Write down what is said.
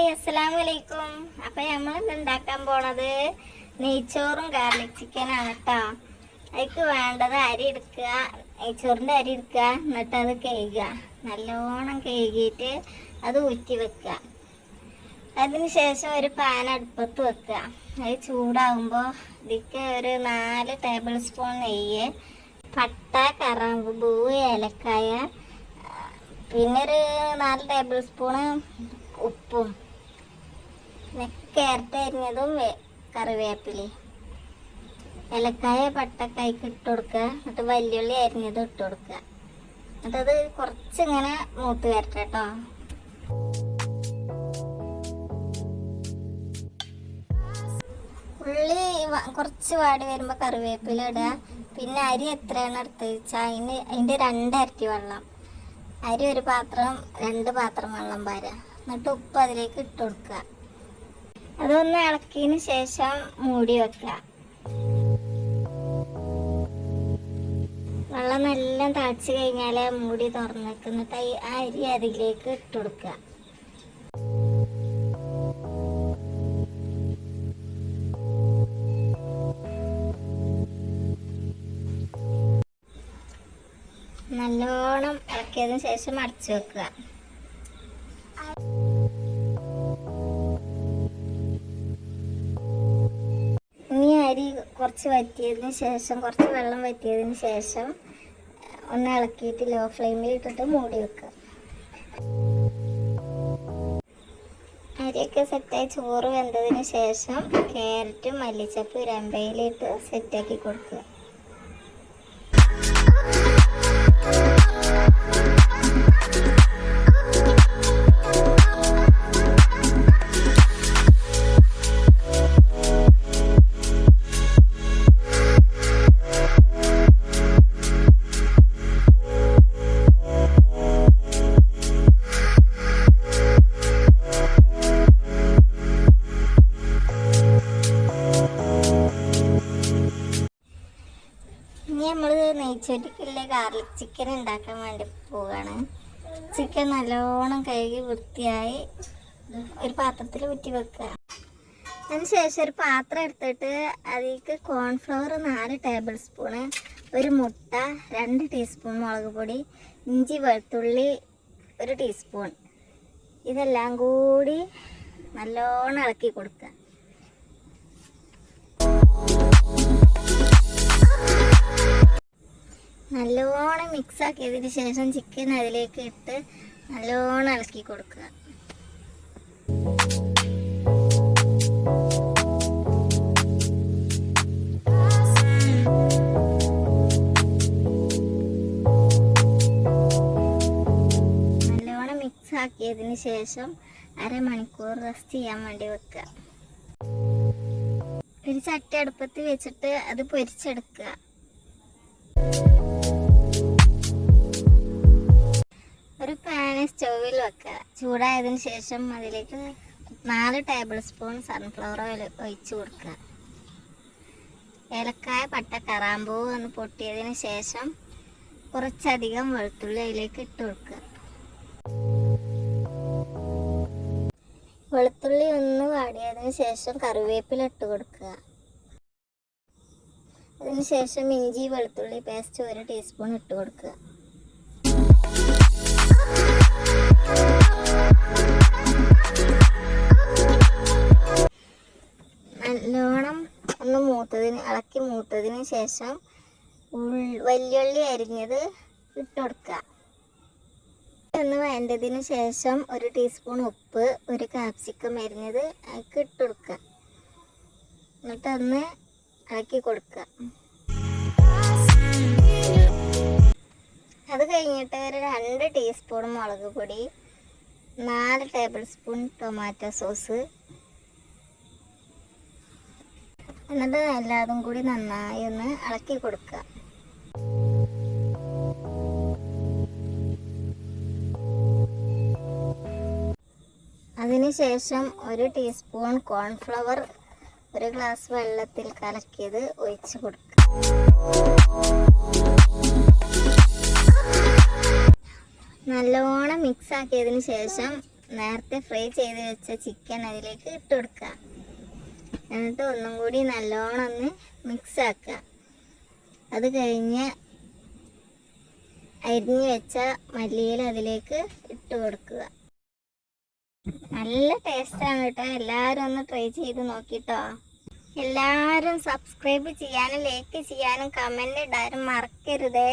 Hi അസ്സലാമലൈക്കും. അപ്പൊ നമ്മൾ ഉണ്ടാക്കാൻ പോണത് നെയ്ച്ചോറും ഗാർലിക് ചിക്കനാണ് കേട്ടോ. അതിക്ക് വേണ്ടത് അരി എടുക്കുക, നെയ്ച്ചോറിൻ്റെ അരി എടുക്കുക, എന്നിട്ട് അത് കഴുകുക. നല്ലോണം കഴുകിയിട്ട് അത് ഊറ്റി വെക്കുക. അതിന് ശേഷം ഒരു പാൻ അടുപ്പത്ത് വെക്കുക. അത് ചൂടാകുമ്പോൾ ഇതിക്ക് ഒരു 4 ടേബിൾ സ്പൂൺ നെയ്യ്, പട്ട, കറാമ്പൂ, ഏലക്കായ, പിന്നെ ഒരു 4 ടേബിൾ സ്പൂണ് ഉപ്പും, പിന്നെ ക്യാരറ്റ് അരിഞ്ഞതും കറിവേപ്പിലയും, ഏലക്കായ പട്ടക്കായ്ക്ക് ഇട്ട് കൊടുക്കുക. എന്നിട്ട് വലിയുള്ളി അരിഞ്ഞത് ഇട്ട് കൊടുക്കുക. എന്നിട്ടത് കുറച്ചിങ്ങനെ മൂത്ത് വരട്ടെ കേട്ടോ. ഉള്ളി കുറച്ച് വാടി വരുമ്പോൾ കറിവേപ്പില ഇടുക. പിന്നെ അരി എത്രയാണ് എടുത്ത് വെച്ചാൽ അതിൻ്റെ 2 ഇരട്ടി വെള്ളം. അരി ഒരു പാത്രം 2 പാത്രം വെള്ളം പാരുക. എന്നിട്ട് ഉപ്പ് അതിലേക്ക് ഇട്ട് കൊടുക്കുക. അതൊന്ന് ഇളക്കിയതിന് ശേഷം മൂടി വെക്കുക. വെള്ളം നല്ല തിളച്ച് കഴിഞ്ഞാൽ മൂടി തുറന്ന് വെക്കുക. എന്നിട്ട് ആ അരി അതിലേക്ക് ഇട്ട് കൊടുക്കുക. നല്ലോണം ഇളക്കിയതിന് ശേഷം അടച്ചു വെക്കുക. ഇനി അരി കുറച്ച് വറ്റിയതിന് ശേഷം, കുറച്ച് വെള്ളം വറ്റിയതിന് ശേഷം ഒന്ന് ഇളക്കിയിട്ട് ലോ ഫ്ലെയിമിൽ ഇട്ടിട്ട് മൂടി വെക്കുക. അരിയൊക്കെ സെറ്റായി ചോറ് വെന്തതിന് ശേഷം ക്യാരറ്റും മല്ലിച്ചപ്പ് രമ്പയിലിട്ട് സെറ്റാക്കി കൊടുക്കുക. ഇനി നമ്മൾ നെയ്ച്ചോറ്റിക്കുള്ള ഗാർലിക് ചിക്കൻ ഉണ്ടാക്കാൻ വേണ്ടി പോവുകയാണ്. ചിക്കൻ നല്ലോണം കഴുകി വൃത്തിയായി ഒരു പാത്രത്തിൽ ഊറ്റി വെക്കുക. അതിനുശേഷം ഒരു പാത്രം എടുത്തിട്ട് അതിലേക്ക് കോൺഫ്ലവർ 4 ടേബിൾ സ്പൂണ്, ഒരു മുട്ട, 2 ടീസ്പൂൺ മുളക് പൊടി, ഇഞ്ചി വെളുത്തുള്ളി 1 ടീസ്പൂൺ, ഇതെല്ലാം കൂടി നല്ലോണം ഇളക്കി കൊടുക്കുക. നല്ലോണം മിക്സ് ആക്കിയതിന് ശേഷം ചിക്കൻ അതിലേക്ക് ഇട്ട് നല്ലോണം ഇളക്കി കൊടുക്കുക. നല്ലോണം മിക്സ് ആക്കിയതിന് ശേഷം അരമണിക്കൂർ റെസ്റ്റ് ചെയ്യാൻ വേണ്ടി വെക്കുക. ഒരു ചട്ടി അടുപ്പത്ത് വെച്ചിട്ട് അത് പൊരിച്ചെടുക്കുക. ഒരു പാന് സ്റ്റൗവിൽ വെക്കുക. ചൂടായതിനു ശേഷം അതിലേക്ക് 4 ടേബിൾ സ്പൂൺ സൺഫ്ലവർ ഓയിൽ ഒഴിച്ച് കൊടുക്കുക. ഏലക്കായ പട്ട കറാമ്പൂ ഒന്ന് പൊട്ടിയതിന് ശേഷം കുറച്ചധികം വെളുത്തുള്ളി അതിലേക്ക് ഇട്ട് കൊടുക്കുക. വെളുത്തുള്ളി ഒന്ന് വാടിയതിന് ശേഷം കറിവേപ്പില ഇട്ട് കൊടുക്കുക. അതിനുശേഷം ഇഞ്ചി വെളുത്തുള്ളി പേസ്റ്റ് 1 ടീസ്പൂൺ ഇട്ട് കൊടുക്കുക. നല്ലോണം ഒന്ന് ഇളക്കി മൂത്തതിന് ശേഷം വലിയുള്ളി അരിഞ്ഞത് ഇട്ട് കൊടുക്കുക. ഒന്ന് വേണ്ടതിന് ശേഷം 1 ടീസ്പൂൺ ഉപ്പ്, 1 കാപ്സിക്കം അരിഞ്ഞത് അതിലേക്ക് ഇട്ട് കൊടുക്കുക. എന്നിട്ടൊന്ന് ഇളക്കി കൊടുക്കുക. അത് കഴിഞ്ഞിട്ട് ഒരു 2 ടീസ്പൂൺ മുളക് പൊടി, 4 ടേബിൾ സ്പൂൺ ടൊമാറ്റോ സോസ്, എന്നിട്ട് എല്ലാതും കൂടി നന്നായി ഒന്ന് ഇളക്കി കൊടുക്കുക. അതിനുശേഷം 1 ടീസ്പൂൺ കോൺഫ്ലവർ 1 ഗ്ലാസ് വെള്ളത്തിൽ കലക്കിയത് ഒഴിച്ച് കൊടുക്കുക. നല്ലോണം മിക്സ് ആക്കിയതിന് ശേഷം നേരത്തെ ഫ്രൈ ചെയ്ത് വെച്ച ചിക്കൻ അതിലേക്ക് ഇട്ട് കൊടുക്കുക. എന്നിട്ട് ഒന്നും കൂടി നല്ലോണം ഒന്ന് മിക്സ് ആക്കുക. അത് കഴിഞ്ഞ് അരിഞ്ഞ് വെച്ച മല്ലിയില അതിലേക്ക് ഇട്ട് കൊടുക്കുക. നല്ല ടേസ്റ്റാണ് കേട്ടോ. എല്ലാവരും ഒന്ന് ട്രൈ ചെയ്ത് നോക്കിട്ടോ. എല്ലാവരും സബ്സ്ക്രൈബ് ചെയ്യാനും ലൈക്ക് ചെയ്യാനും കമൻറ്റ് ഇടാനും മറക്കരുതേ.